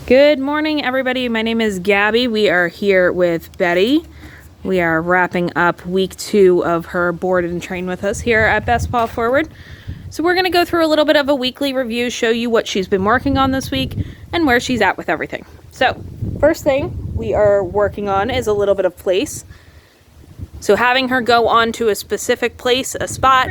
Good morning, everybody. My name is Gabby. We are here with Betty. We are wrapping up week 2 of her board and train with us here at Best Paw Forward. So we're going to go through a little bit of a weekly review, show you what she's been working on this week and where she's at with everything. So first thing we are working on is a little bit of place. So having her go on to a specific place, a spot.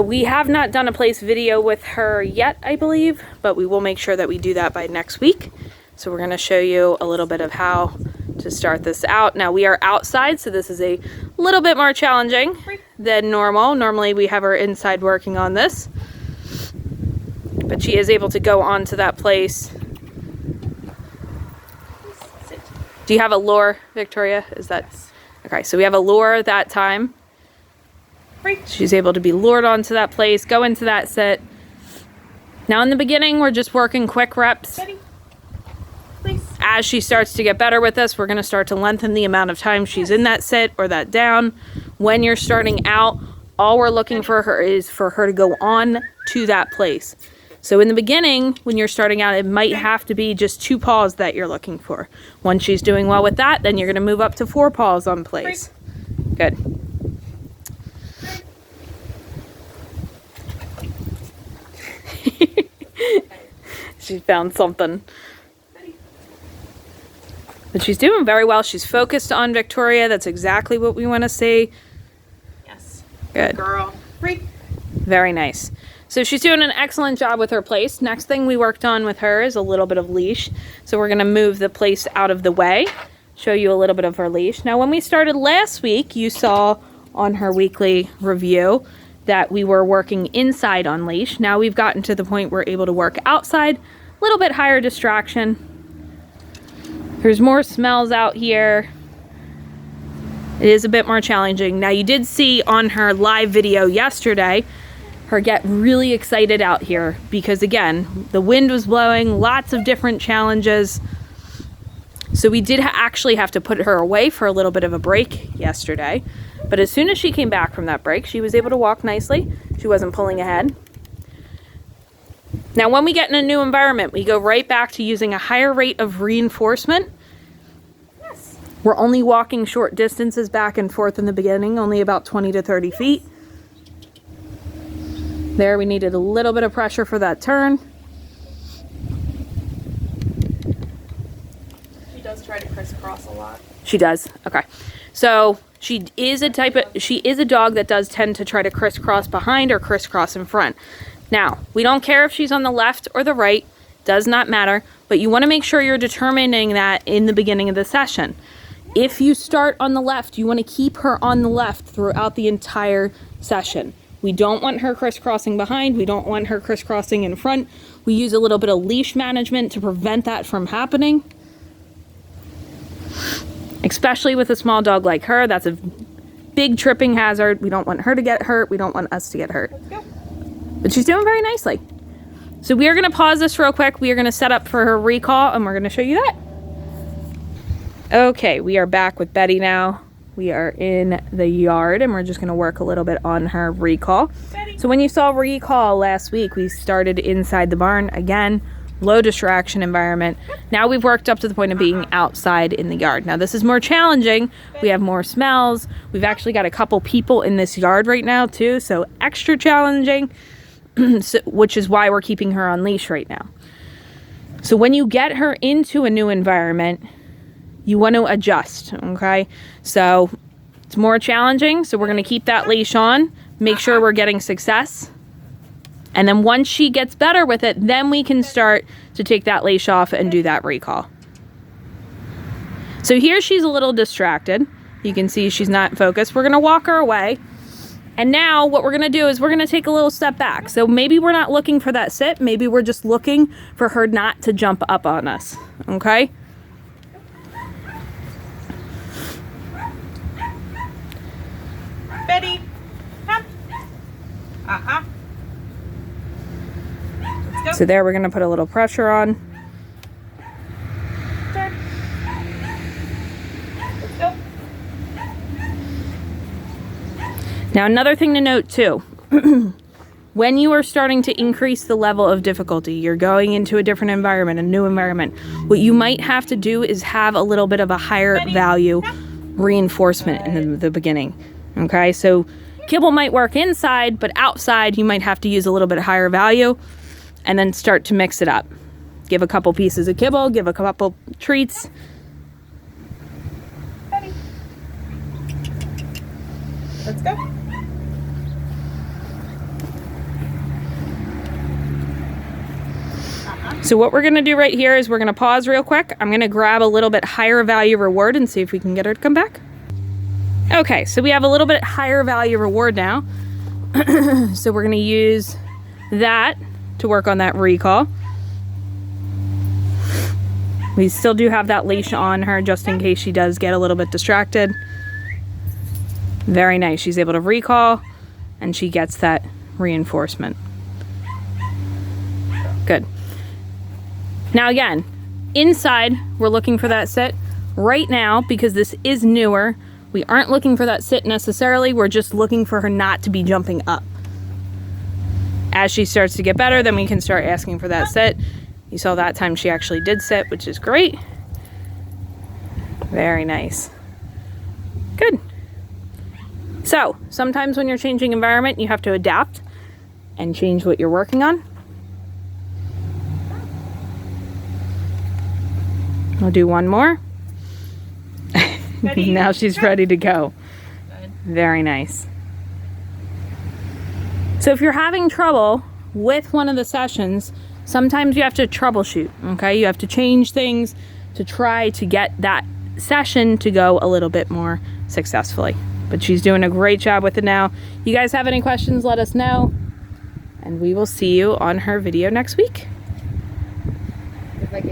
We have not done a place video with her yet, I believe, but we will make sure that we do that by next week. So we're going to show you a little bit of how to start this out. Now we are outside, so this is a little bit more challenging than normal. Normally we have her inside working on this, but she is able to go on to that place. Do you have a lure, Victoria? Is that okay? So we have a lure that time. She's able to be lured onto that place, go into that sit. Now in the beginning, we're just working quick reps. As she starts to get better with this, we're going to start to lengthen the amount of time she's in that sit or that down. When you're starting out, all we're looking for her is for her to go on to that place. So in the beginning, when you're starting out, it might have to be just 2 paws that you're looking for. Once she's doing well with that, then you're going to move up to 4 paws on place. Good. She found something. But she's doing very well. She's focused on Victoria. That's exactly what we want to see. Yes. Good. Girl. Free. Very nice. So she's doing an excellent job with her place. Next thing we worked on with her is a little bit of leash. So we're going to move the place out of the way. Show you a little bit of her leash. Now when we started last week, you saw on her weekly review that we were working inside on leash. Now we've gotten to the point we're able to work outside, a little bit higher distraction. There's more smells out here. It is a bit more challenging. Now you did see on her live video yesterday, her get really excited out here because again, the wind was blowing, lots of different challenges. So we did actually have to put her away for a little bit of a break yesterday. But as soon as she came back from that break, she was able to walk nicely. She wasn't pulling ahead. Now, when we get in a new environment, we go right back to using a higher rate of reinforcement. Yes. We're only walking short distances back and forth in the beginning, only about 20 to 30 feet. There, we needed a little bit of pressure for that turn. She does try to crisscross a lot. She does. Okay. So she is a dog that does tend to try to crisscross behind or crisscross in front. Now, we don't care if she's on the left or the right, does not matter, but you want to make sure you're determining that in the beginning of the session. If you start on the left, you want to keep her on the left throughout the entire session. We don't want her crisscrossing behind. We don't want her crisscrossing in front. We use a little bit of leash management to prevent that from happening. Especially with a small dog like her, that's a big tripping hazard. We don't want her to get hurt. We don't want us to get hurt. Let's go. But she's doing very nicely. So we are going to pause this real quick. We are going to set up for her recall and we're going to show you that. Okay, we are back with Betty now. We are in the yard and we're just going to work a little bit on her recall. Betty. So when you saw recall last week, we started inside the barn again. Low distraction environment. Now we've worked up to the point of being outside in the yard. Now this is more challenging. We have more smells. We've actually got a couple people in this yard right now too, so extra challenging, which is why we're keeping her on leash right now. So when you get her into a new environment, you want to adjust, okay? So it's more challenging, so we're going to keep that leash on, make sure we're getting success. And then once she gets better with it, then we can start to take that leash off and do that recall. So here she's a little distracted. You can see she's not focused. We're going to walk her away. And now what we're going to do is we're going to take a little step back. So maybe we're not looking for that sit. Maybe we're just looking for her not to jump up on us. Okay? Betty. Come. Uh-huh. So there we're going to put a little pressure on. Turn. Let's go. Now another thing to note too, When you are starting to increase the level of difficulty, you're going into a different environment, a new environment, what you might have to do is have a little bit of a higher value reinforcement in the beginning. Okay, so kibble might work inside, but outside you might have to use a little bit higher value and then start to mix it up. Give a couple pieces of kibble, give a couple treats. Ready. Let's go. So what we're gonna do right here is we're gonna pause real quick. I'm gonna grab a little bit higher value reward and see if we can get her to come back. Okay, so we have a little bit higher value reward now. So we're gonna use that to work on that recall. We still do have that leash on her just in case she does get a little bit distracted. Very nice, she's able to recall and she gets that reinforcement. Good. Now again, inside, we're looking for that sit. Right now, because this is newer, we aren't looking for that sit necessarily, we're just looking for her not to be jumping up. As she starts to get better, then we can start asking for that sit. You saw that time she actually did sit, which is great. Very nice. Good. So, sometimes when you're changing environment, you have to adapt and change what you're working on. We'll do one more. Now she's ready to go. Good. Very nice. So if you're having trouble with one of the sessions, sometimes you have to troubleshoot, okay? You have to change things to try to get that session to go a little bit more successfully. But she's doing a great job with it now. You guys have any questions, let us know. And we will see you on her video next week.